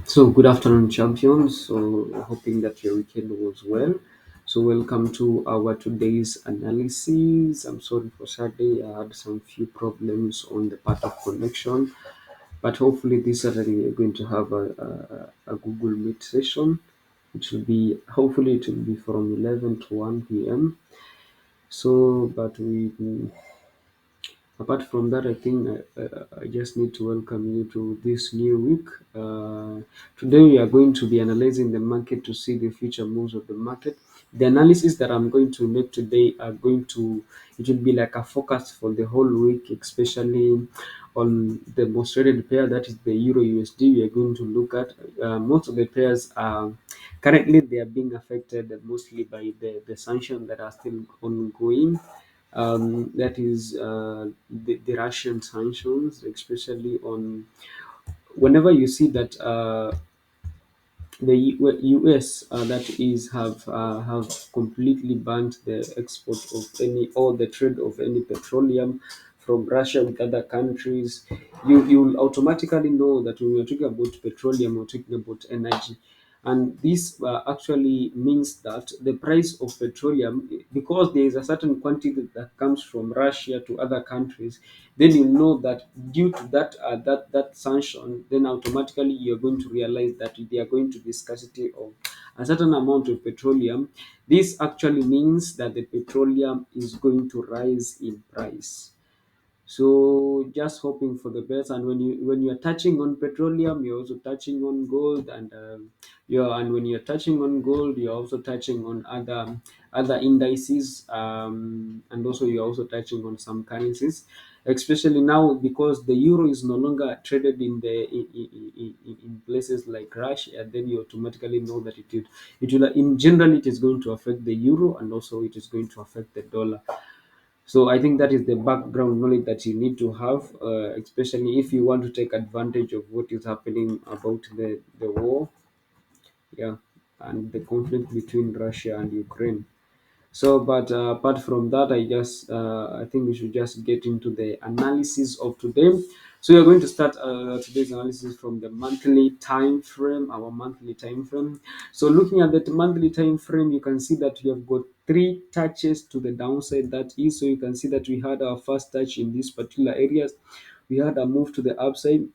So, good afternoon, champions. So, hoping that your weekend was well. So, welcome to our today's analysis. I'm sorry for Saturday. I had some few problems on the part of connection, but hopefully this Saturday we're going to have a Google Meet session. It will be hopefully it will be from 11 to 1 p.m. So, but we apart from that, I think I just need to welcome you to this new week. Today, we are going to be analyzing the market to see the future moves of the market. The analysis that I'm going to make today are going to it will be like a focus for the whole week, especially on the most traded pair that is the Euro USD. We are going to look at most of the pairs are currently they are being affected mostly by the sanctions that are still ongoing, that is the Russian sanctions, especially on whenever you see that the US that is have completely banned the export of any or the trade of any petroleum from Russia with other countries. You automatically know that when we're talking about petroleum, we're talking about energy. And this actually means that the price of petroleum, because there is a certain quantity that comes from Russia to other countries, then you know that due to that sanction, then automatically you're going to realize that they are going to be scarcity of a certain amount of petroleum. This actually means that the petroleum is going to rise in price. So just hoping for the best. And when you're touching on petroleum, you're also touching on gold, and when you're touching on gold, you're also touching on other indices, and also you're also touching on some currencies, especially now because the euro is no longer traded in places like Russia. Then you automatically know that it will in general it is going to affect the euro, and also it is going to affect the dollar. So I think that is the background knowledge that you need to have, especially if you want to take advantage of what is happening about the war, yeah, and the conflict between Russia and Ukraine. So, but apart from that, I think we should just get into the analysis of today. So, we are going to start today's analysis from the monthly time frame, our monthly time frame. So, looking at that monthly time frame, you can see that we have got three touches to the downside. That is, so you can see that we had our first touch in these particular areas. We had a move to the upside,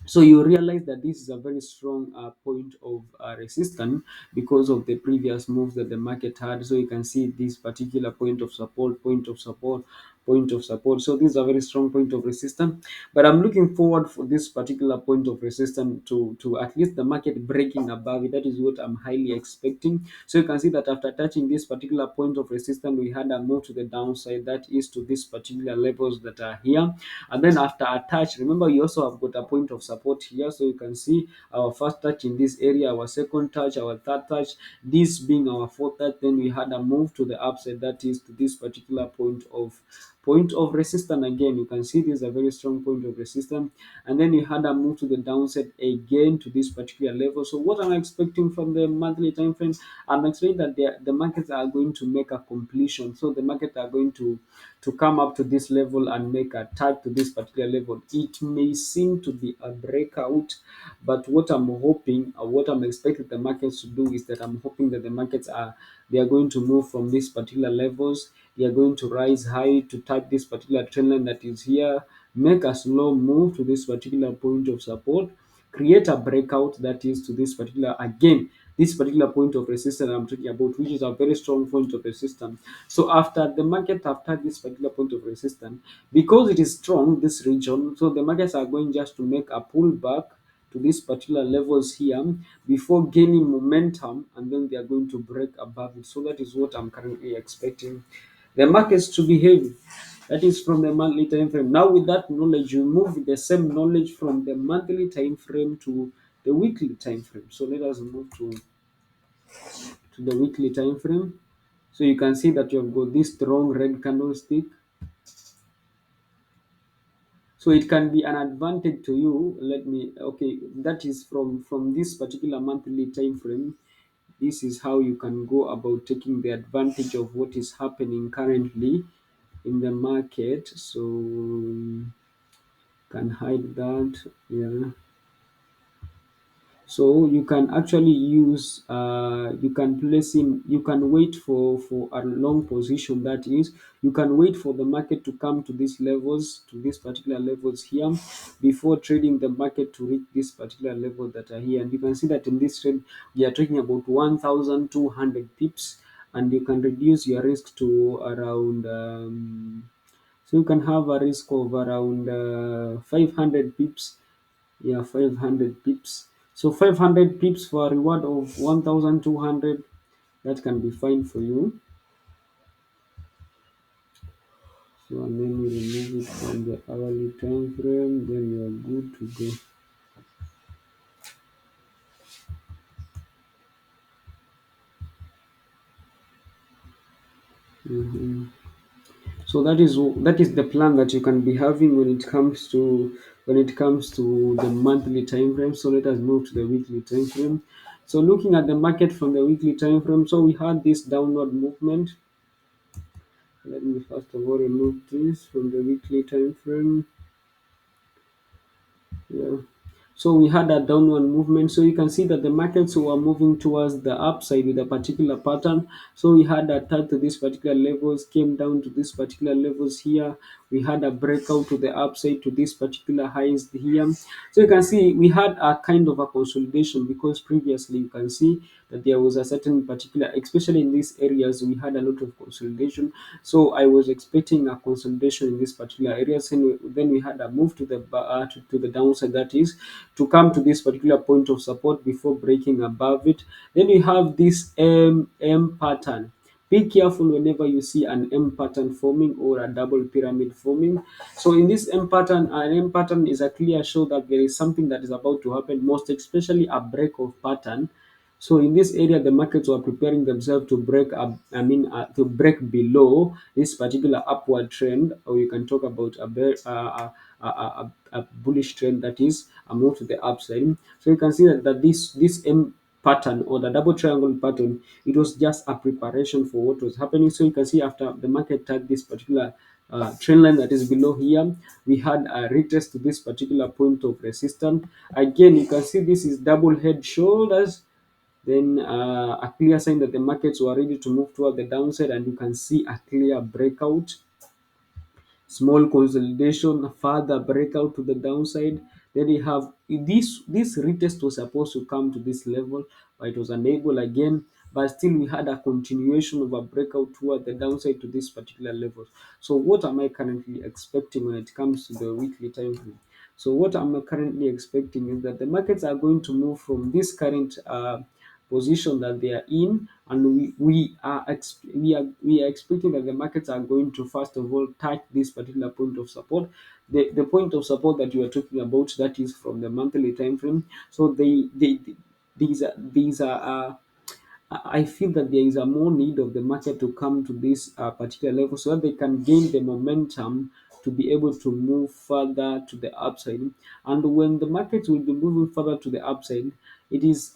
so you realize that this is a very strong point of resistance because of the previous moves that the market had. So you can see this particular point of support, point of support, point of support. So this is a very strong point of resistance. But I'm looking forward for this particular point of resistance to at least the market breaking above it. That is what I'm highly expecting. So you can see that after touching this particular point of resistance, we had a move to the downside. That is to these particular levels that are here. And then after a touch, remember you also have got a point of support here. So you can see our first touch in this area, our second touch, our third touch, this being our fourth touch. Then we had a move to the upside, that is to this particular point of resistance. Again, you can see this is a very strong point of resistance. And then you had a move to the downside again to this particular level. So what I'm expecting from the monthly time frame, I'm expecting that the markets are going to make a completion. So the market are going to come up to this level and make a touch to this particular level. It may seem to be a breakout, but what I'm hoping or what I'm expecting the markets to do is that I'm hoping that the markets are going to move from these particular levels. They are going to rise high to touch this particular trend line that is here, make a slow move to this particular point of support, create a breakout that is to this particular, again, this particular point of resistance I'm talking about, which is a very strong point of resistance. So after the market have touched this particular point of resistance, because it is strong, this region, so the markets are going just to make a pullback to these particular levels here before gaining momentum, and then they are going to break above it. So that is what I'm currently expecting the markets to behave. That is from the monthly time frame. Now, with that knowledge, you move with the same knowledge from the monthly time frame to the weekly time frame. So let us move to the weekly time frame. So you can see that you have got this strong red candlestick. So it can be an advantage to you. Let me okay, that is from this particular monthly time frame. This is how you can go about taking the advantage of what is happening currently in the market. So can hide that, yeah. So you can actually use, you can place in, you can wait for a long position. That is, you can wait for the market to come to these levels, to these particular levels here, before trading the market to reach this particular level that are here. And you can see that in this trade we are talking about 1,200 pips, and you can reduce your risk to around, so you can have a risk of around 500 pips. Yeah, 500 pips. So 500 pips for a reward of 1,200, that can be fine for you. So and then you remove it from the hourly time frame, then you are good to go. Mhm. So that is the plan that you can be having when it comes to the monthly time frame. So let us move to the weekly time frame. So looking at the market from the weekly time frame, so we had this downward movement. Let me first of all remove this from the weekly time frame. Yeah. So we had a downward movement. So you can see that the markets were moving towards the upside with a particular pattern. So we had a touch to these particular levels, came down to these particular levels here. We had a breakout to the upside to this particular highs here. So you can see we had a kind of a consolidation, because previously you can see that there was a certain particular, especially in these areas, we had a lot of consolidation. So I was expecting a consolidation in these particular areas, and then we had a move to the downside, that is, to come to this particular point of support before breaking above it. Then we have this M pattern. Be careful whenever you see an M pattern forming or a double pyramid forming. So in this M pattern, an M pattern is a clear show that there is something that is about to happen, most especially a break of pattern. So in this area, the markets were preparing themselves to break up. I mean, to break below this particular upward trend, or you can talk about a bullish trend, that is a move to the upside. So you can see that this M pattern, or the double triangle pattern, it was just a preparation for what was happening. So you can see after the market tagged this particular trend line that is below here, we had a retest to this particular point of resistance. Again, you can see this is double head shoulders, then a clear sign that the markets were ready to move toward the downside, and you can see a clear breakout, small consolidation, further breakout to the downside. Then we have this retest was supposed to come to this level, but it was unable again. But still, we had a continuation of a breakout toward the downside to this particular level. So, what am I currently expecting when it comes to the weekly time frame? So, what I'm currently expecting is that the markets are going to move from this current position that they are in, and we are expecting that the markets are going to first of all touch this particular point of support. The point of support that you are talking about, that is from the monthly time frame. So these are I feel that there is a more need of the market to come to this particular level, so that they can gain the momentum to be able to move further to the upside. And when the markets will be moving further to the upside, it is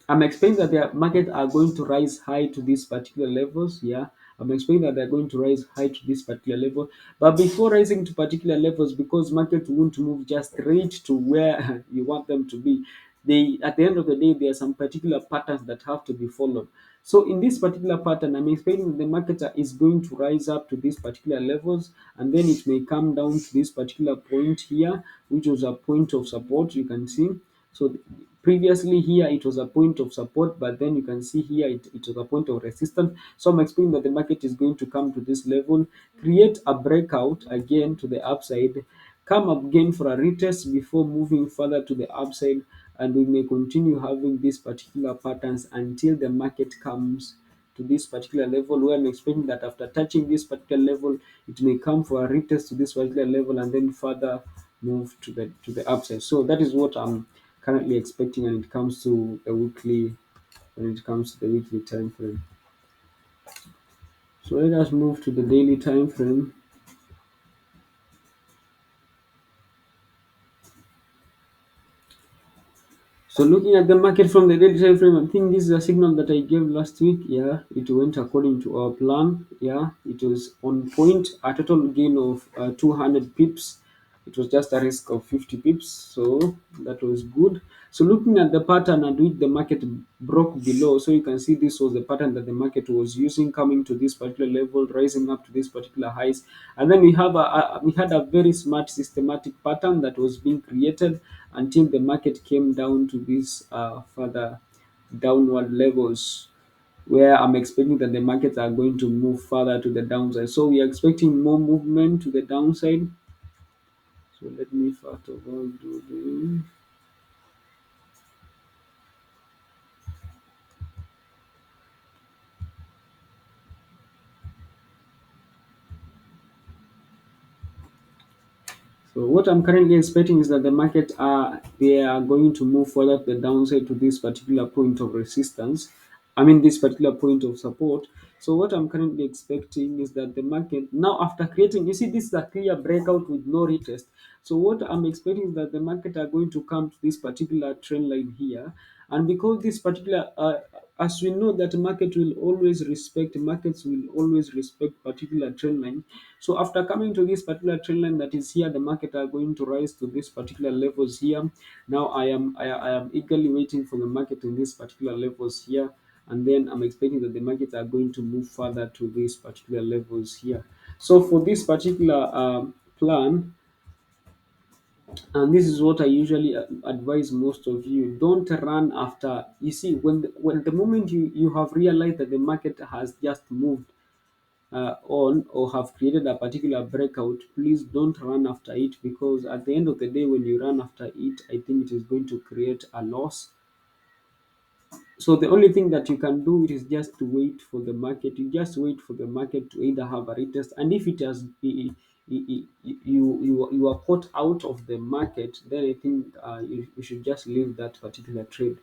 I'm expecting that the market are going to rise high to these particular levels. Yeah, I'm expecting that they're going to rise high to this particular level. But before rising to particular levels, because market won't move just straight to where you want them to be, they at the end of the day there are some particular patterns that have to be followed. So in this particular pattern, I'm expecting that the market is going to rise up to these particular levels, and then it may come down to this particular point here, which was a point of support. You can see. So previously here it was a point of support, but then you can see here it was a point of resistance. So I'm expecting that the market is going to come to this level, create a breakout again to the upside, come up again for a retest before moving further to the upside, and we may continue having these particular patterns until the market comes to this particular level, where I'm expecting that after touching this particular level, it may come for a retest to this particular level, and then further move to the upside. So that is what I'm currently expecting when it comes to the weekly time frame. So let us move to the daily time frame. So looking at the market from the daily time frame, I think this is a signal that I gave last week. Yeah, it went according to our plan. Yeah, it was on point. A total gain of 200 pips. It was just a risk of 50 pips, so that was good. So looking at the pattern at which the market broke below, so you can see this was the pattern that the market was using, coming to this particular level, rising up to this particular highs, and then we had a very smart systematic pattern that was being created until the market came down to these further downward levels, where I'm expecting that the markets are going to move further to the downside. So we are expecting more movement to the downside. So let me first of all do this. So what I'm currently expecting is that the market are they are going to move further to the downside to this particular point of resistance. I mean this particular point of support. So what I'm currently expecting is that the market now, after creating, you see this is a clear breakout with no retest. So what I'm expecting is that the market are going to come to this particular trend line here, and because this particular as we know that markets will always respect particular trend line. So after coming to this particular trend line that is here, the market are going to rise to this particular levels here. Now I am eagerly waiting for the market in this particular levels here, and then I'm expecting that the markets are going to move further to these particular levels here. So for this particular plan, and this is what I usually advise most of you: don't run after. You see, when the moment you have realized that the market has just moved on or have created a particular breakout, please don't run after it, because at the end of the day, when you run after it, I think it is going to create a loss. So the only thing that you can do is just to wait for the market. You just wait for the market to either have a retest, and if it has you are caught out of the market, then I think you should just leave that particular trade.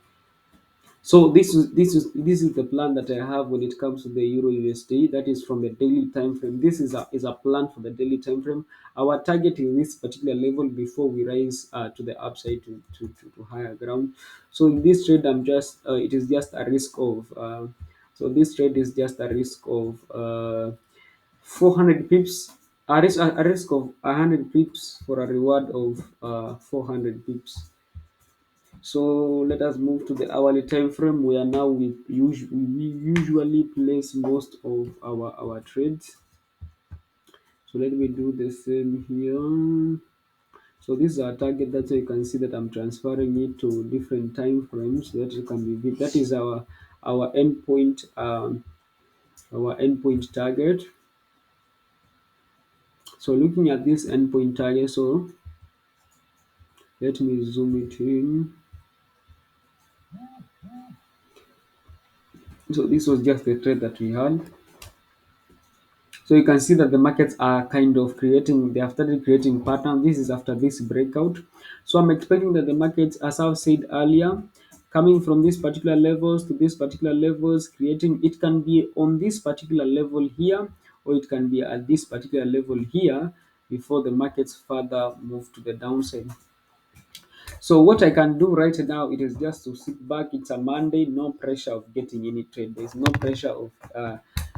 So this is the plan that I have when it comes to the Euro USD. That is from the daily time frame. This is a plan for the daily time frame. Our target is this particular level before we rise to the upside to higher ground. So in this trade, it is just a risk of so this trade is just a risk of 400 pips. A risk of 100 pips for a reward of 400 pips. So let us move to the hourly time frame, where now we usually place most of our trades. So let me do the same here. So this is our target. That's why you can see that I'm transferring it to different time frames that it can be. That is our endpoint target. So looking at this endpoint target, so let me zoom it in. So this was just the trade that we had. So you can see that the markets are kind of they have started creating pattern. This is after this breakout. So I'm expecting that the markets, as I've said earlier, coming from these particular levels to these particular levels, it can be on this particular level here, or it can be at this particular level here before the markets further move to the downside. So what I can do right now, it is just to sit back. It's a Monday, no pressure of getting any trade. There's no pressure of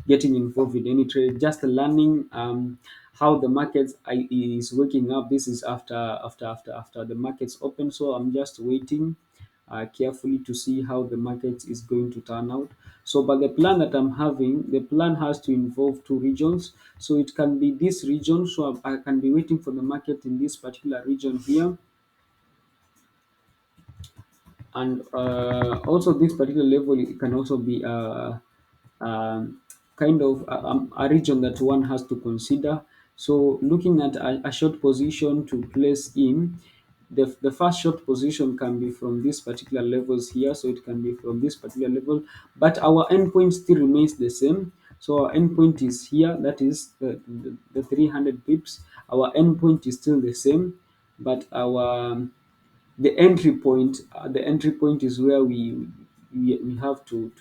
getting involved in any trade. Just learning how the markets is waking up. This is after the markets open. So I'm just waiting carefully to see how the market is going to turn out. So, but the plan that I'm having, the plan has to involve two regions. So it can be this region. So I can be waiting for the market in this particular region here, and also this particular level, it can also be um, kind of a region that one has to consider. So looking at a short position to place in, the first short position can be from these particular levels here, so it can be from this particular level, but our endpoint still remains the same. So our endpoint is here, that is the 300 pips. Our endpoint is still the same, but the entry point is where we have to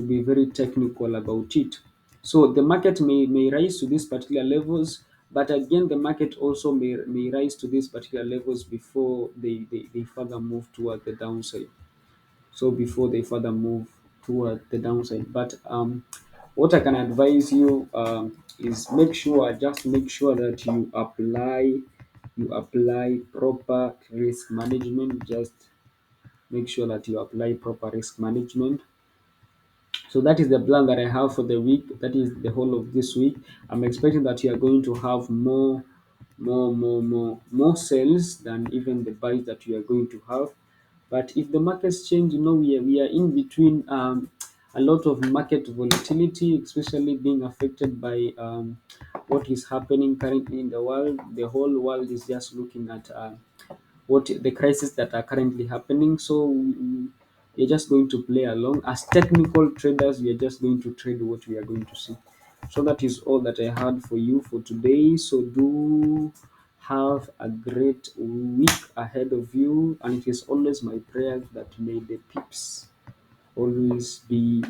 be very technical about it. So the market may rise to these particular levels, but again the market also may rise to these particular levels before they further move toward the downside. So before they further move toward the downside. But what I can advise you is make sure that you apply. you apply proper risk management. Just make sure that you apply proper risk management. So that is the plan that I have for the week. That is the whole of this week. I'm expecting that you are going to have more sales than even the buys that you are going to have. But if the markets change, we are in between a lot of market volatility, especially being affected by what is happening currently in the world. The whole world is just looking at what the crises that are currently happening. So we're just going to play along. As technical traders, we are just going to trade what we are going to see. So that is all that I had for you for today. So do have a great week ahead of you. And it is always my prayer that may the peeps always be